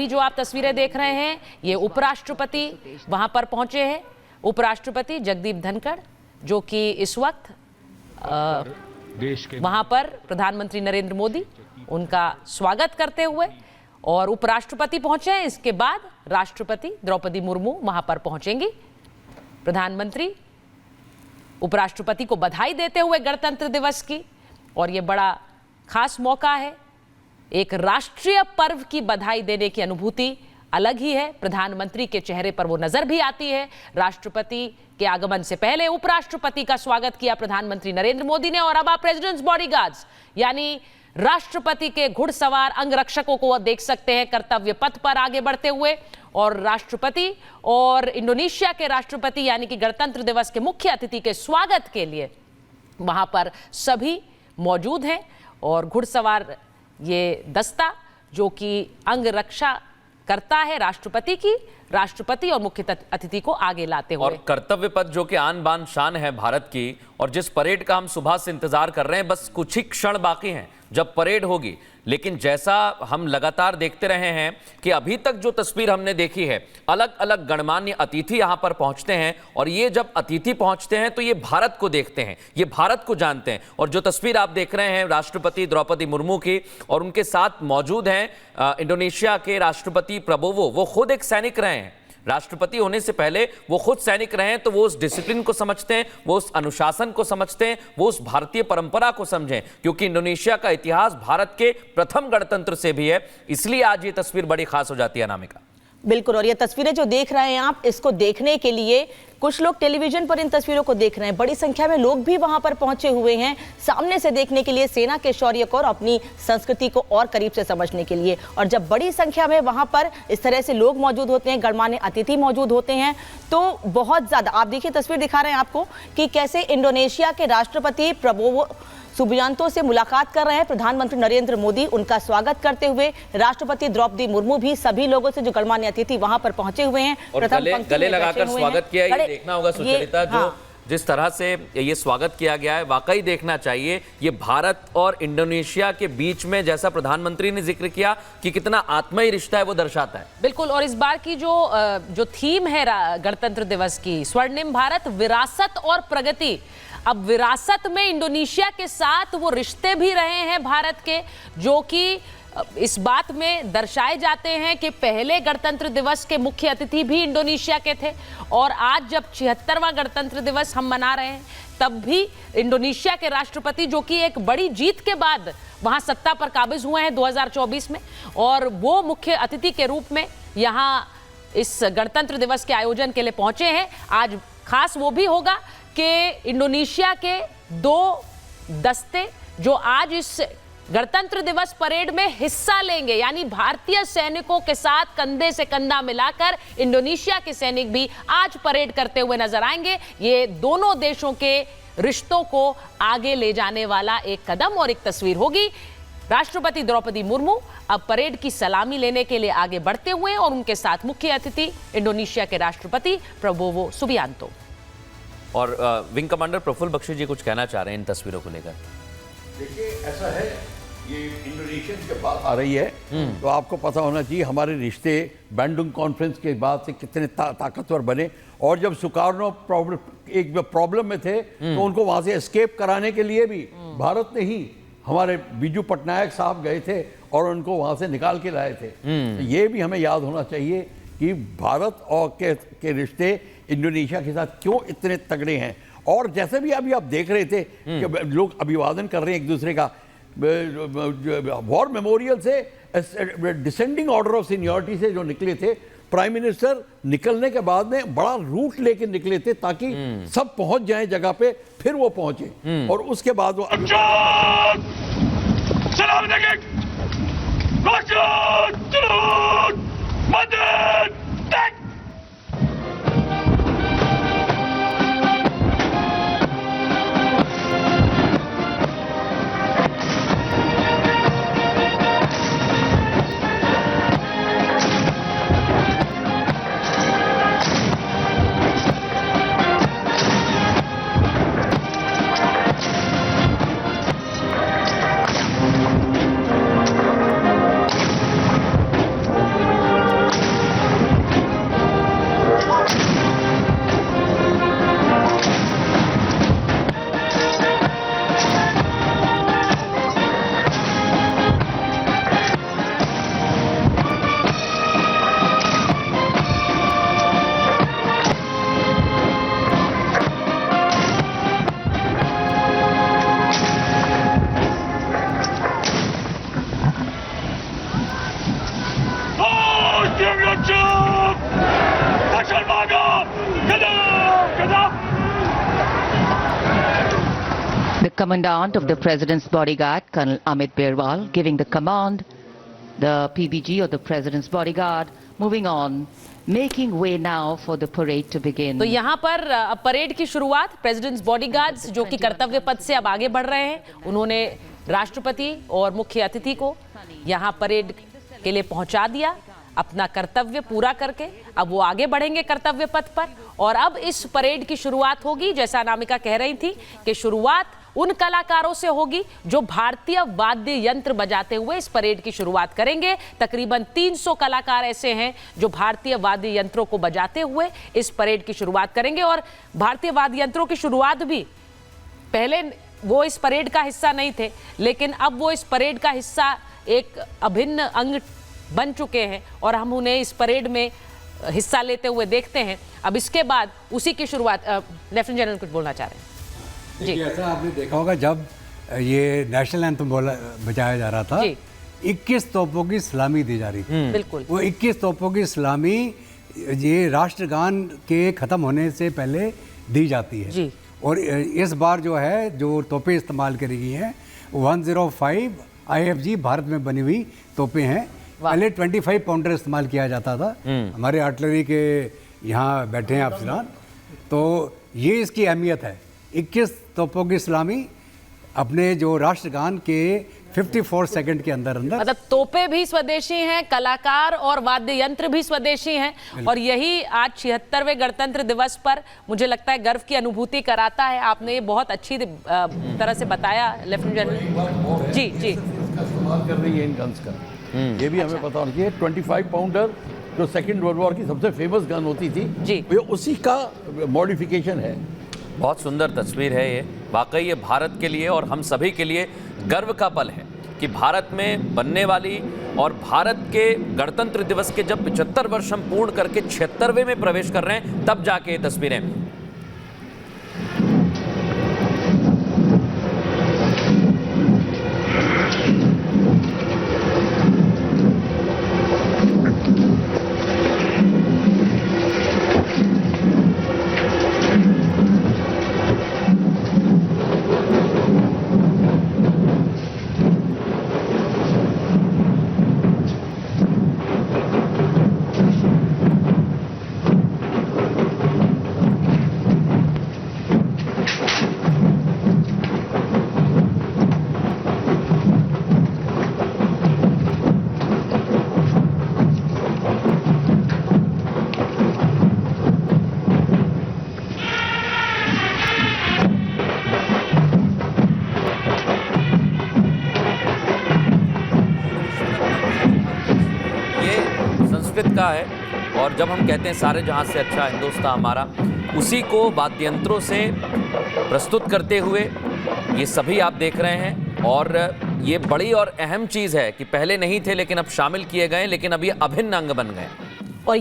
अभी जो आप तस्वीरें देख रहे हैं, ये उपराष्ट्रपति वहां पर पहुंचे हैं। उपराष्ट्रपति जगदीप धनखड़, जो कि इस वक्त वहां पर प्रधानमंत्री नरेंद्र मोदी उनका स्वागत करते हुए, और उपराष्ट्रपति पहुंचे हैं। इसके बाद राष्ट्रपति द्रौपदी मुर्मू वहां पर पहुंचेंगी। प्रधानमंत्री उपराष्ट्रपति को बधाई देते हुए गणतंत्र दिवस की, और यह बड़ा खास मौका है। एक राष्ट्रीय पर्व की बधाई देने की अनुभूति अलग ही है। प्रधानमंत्री के चेहरे पर वो नजर भी आती है। राष्ट्रपति के आगमन से पहले उपराष्ट्रपति का स्वागत किया प्रधानमंत्री नरेंद्र मोदी ने, और अब आप प्रेसिडेंट्स बॉडीगार्ड्स यानी राष्ट्रपति के घुड़सवार अंगरक्षकों को देख सकते हैं कर्तव्य पथ पर आगे बढ़ते हुए। और राष्ट्रपति और इंडोनेशिया के राष्ट्रपति यानी कि गणतंत्र दिवस के मुख्य अतिथि के स्वागत के लिए वहां पर सभी मौजूद हैं। और घुड़सवार ये दस्ता जो कि अंगरक्षा करता है राष्ट्रपति और मुख्य अतिथि को आगे लाते हुए। और कर्तव्य पथ जो कि आन बान शान है भारत की, और जिस परेड का हम सुबह से इंतजार कर रहे हैं, बस कुछ ही क्षण बाकी हैं जब परेड होगी। लेकिन जैसा हम लगातार देखते रहे हैं कि अभी तक जो तस्वीर हमने देखी है, अलग अलग गणमान्य अतिथि यहां पर पहुंचते हैं, और ये जब अतिथि पहुंचते हैं तो ये भारत को देखते हैं, ये भारत को जानते हैं। और जो तस्वीर आप देख रहे हैं राष्ट्रपति द्रौपदी मुर्मू की, और उनके साथ मौजूद हैं इंडोनेशिया के राष्ट्रपति प्रबोवो, वो खुद एक सैनिक रहे हैं। राष्ट्रपति होने से पहले वो खुद सैनिक रहे हैं, तो वो उस डिसिप्लिन को समझते हैं, वो उस अनुशासन को समझते हैं, वो उस भारतीय परंपरा को समझें, क्योंकि इंडोनेशिया का इतिहास भारत के प्रथम गणतंत्र से भी है। इसलिए आज ये तस्वीर बड़ी खास हो जाती है अनामिका। बिल्कुल, और ये तस्वीरें जो देख रहे हैं आप, इसको देखने के लिए कुछ लोग टेलीविजन पर इन तस्वीरों को देख रहे हैं, बड़ी संख्या में लोग भी वहां पर पहुंचे हुए हैं सामने से देखने के लिए, सेना के शौर्य को और अपनी संस्कृति को और करीब से समझने के लिए। और जब बड़ी संख्या में वहां पर इस तरह से लोग मौजूद होते हैं, गणमान्य अतिथि मौजूद होते हैं, तो बहुत ज्यादा आप देखिए, तस्वीर दिखा रहे हैं आपको कि कैसे इंडोनेशिया के राष्ट्रपति प्रबोवो सुबियांतो से मुलाकात कर रहे हैं प्रधानमंत्री नरेंद्र मोदी, उनका स्वागत करते हुए राष्ट्रपति द्रौपदी मुर्मू भी सभी लोगों से जो गणमान्य अतिथि वहां पर पहुंचे हुए हैं, और गले लगाकर स्वागत किया। ये देखना होगा सुचरिता, जो जिस तरह से ये स्वागत किया गया है, वाकई देखना चाहिए। ये भारत और इंडोनेशिया के बीच में, जैसा प्रधानमंत्री ने जिक्र किया कि कितना आत्मीय रिश्ता है, वो दर्शाता है। बिल्कुल, और इस बार की जो थीम है गणतंत्र दिवस की, स्वर्णिम भारत, विरासत और प्रगति। अब विरासत में इंडोनेशिया के साथ वो रिश्ते भी रहे हैं भारत के, जो कि इस बात में दर्शाए जाते हैं कि पहले गणतंत्र दिवस के मुख्य अतिथि भी इंडोनेशिया के थे, और आज जब 76वां गणतंत्र दिवस हम मना रहे हैं, तब भी इंडोनेशिया के राष्ट्रपति, जो कि एक बड़ी जीत के बाद वहां सत्ता पर काबिज हुए हैं 2024 में, और वो मुख्य अतिथि के रूप में यहां इस गणतंत्र दिवस के आयोजन के लिए पहुंचे हैं। आज खास वो भी होगा कि इंडोनेशिया के 2 दस्ते जो आज इस गणतंत्र दिवस परेड में हिस्सा लेंगे, यानी भारतीय सैनिकों के साथ कंधे से कंधा मिलाकर इंडोनेशिया के सैनिक भी आज परेड करते हुए नजर आएंगे। ये दोनों देशों के रिश्तों को आगे ले जाने वाला एक कदम और एक तस्वीर होगी। राष्ट्रपति द्रौपदी मुर्मू अब परेड की सलामी लेने के लिए आगे बढ़ते हुए, और उनके साथ मुख्य अतिथि इंडोनेशिया के राष्ट्रपति प्रबोवो सुबियांतो। और विंग कमांडर प्रफुल्ल बख्शी जी कुछ कहना चाह रहे हैं इन तस्वीरों को लेकर। देखिए, ऐसा है, ये इंडोनेशिया की बात आ रही है, तो आपको पता होना चाहिए हमारे रिश्ते बैंडुंग कॉन्फ्रेंस के बाद से कितने ताकतवर बने। और जब सुकार्नो एक प्रॉब्लम में थे, तो उनको वहां से एस्केप कराने के लिए भी भारत ने ही, हमारे बीजू पटनायक साहब गए थे और उनको वहां से निकाल के लाए थे। तो ये भी हमें याद होना चाहिए कि भारत और के रिश्ते इंडोनेशिया के साथ क्यों इतने तगड़े हैं। और जैसे भी अभी आप देख रहे थे कि लोग अभिवादन कर रहे हैं एक दूसरे का, वॉर मेमोरियल से डिसेंडिंग ऑर्डर ऑफ सीनियरिटी से जो निकले थे, प्राइम मिनिस्टर निकलने के बाद में बड़ा रूट लेके निकले थे ताकि सब पहुंच जाएं जगह पे, फिर वो पहुंचे, और उसके बाद वो The commandant of the President's bodyguard, Colonel Amit Berwal, giving the command, the PBG or the President's bodyguard, moving on, making way now for the parade to begin. तो यहाँ पर परेड की शुरुआत प्रेसिडेंट्स बॉडीगार्ड्स जो कि कर्तव्य पथ से अब आगे बढ़ रहे हैं, उन्होंने राष्ट्रपति और मुख्य अतिथि को यहाँ परेड के लिए पहुंचा दिया, अपना कर्तव्य पूरा करके अब वो आगे बढ़ेंगे कर्तव्य पथ पर। और अब इस परेड की शुरुआत होगी, जैसा अनामिका कह रही थी कि शुरुआत उन कलाकारों से होगी जो भारतीय वाद्य यंत्र बजाते हुए इस परेड की शुरुआत करेंगे। तकरीबन 300 कलाकार ऐसे हैं जो भारतीय वाद्य यंत्रों को बजाते हुए इस परेड की शुरुआत करेंगे। और भारतीय वाद्य यंत्रों की शुरुआत भी पहले वो इस परेड का हिस्सा नहीं थे, लेकिन अब वो इस परेड का हिस्सा एक अभिन्न अंग बन चुके हैं और हम उन्हें इस परेड में हिस्सा लेते हुए देखते हैं। अब इसके बाद उसी की शुरुआत लेफ्टिनेंट जनरल कुछ बोलना चाह रहे हैं। जी, ऐसा आपने देखा होगा जब ये नेशनल एंथम बजाया जा रहा था, 21 तोपों की सलामी दी जा रही थी। बिल्कुल, वो 21 तोपों की सलामी ये राष्ट्रगान के ख़त्म होने से पहले दी जाती है जी। और इस बार जो है जो तोपें इस्तेमाल करी गई हैं 105 IFG भारत में बनी हुई तोपें हैं। पहले 25 पाउंडर इस्तेमाल किया जाता था। हमारे आर्टिलरी के यहाँ बैठे हैं अफसरान, तो ये इसकी अहमियत है। 21 तोपों की सलामी अपने जो राष्ट्रगान के 54 सेकंड के अंदर मतलब तोपे भी स्वदेशी हैं, कलाकार और वाद्य यंत्र भी स्वदेशी हैं। और यही आज 76वें गणतंत्र दिवस पर मुझे लगता है गर्व की अनुभूति कराता है। आपने ये बहुत अच्छी तरह से बताया लेफ्टिनेंट जनरल। जी जी, इसका इस्तेमाल कर रही है इन गन्स का, ये भी हमें पता होना चाहिए। 25 पाउंडर जो सेकेंड वर्ल्ड वॉर की सबसे फेमस गन होती थी जी, ये उसी का मॉडिफिकेशन है। बहुत सुंदर तस्वीर है ये, वाकई ये भारत के लिए और हम सभी के लिए गर्व का पल है कि भारत में बनने वाली और भारत के गणतंत्र दिवस के जब 75 वर्ष हम पूर्ण करके 76वें में प्रवेश कर रहे हैं, तब जाके ये तस्वीरें। संस्कृत का है और जब हम कहते हैं सारे जहां से अच्छा हिंदुस्तान हमारा, उसी को वाद्य यंत्रों से प्रस्तुत करते हुए ये सभी आप देख रहे हैं। और ये बड़ी और अहम चीज़ है कि पहले नहीं थे लेकिन अब शामिल किए गए, लेकिन अब ये अभिन्न अंग बन गए।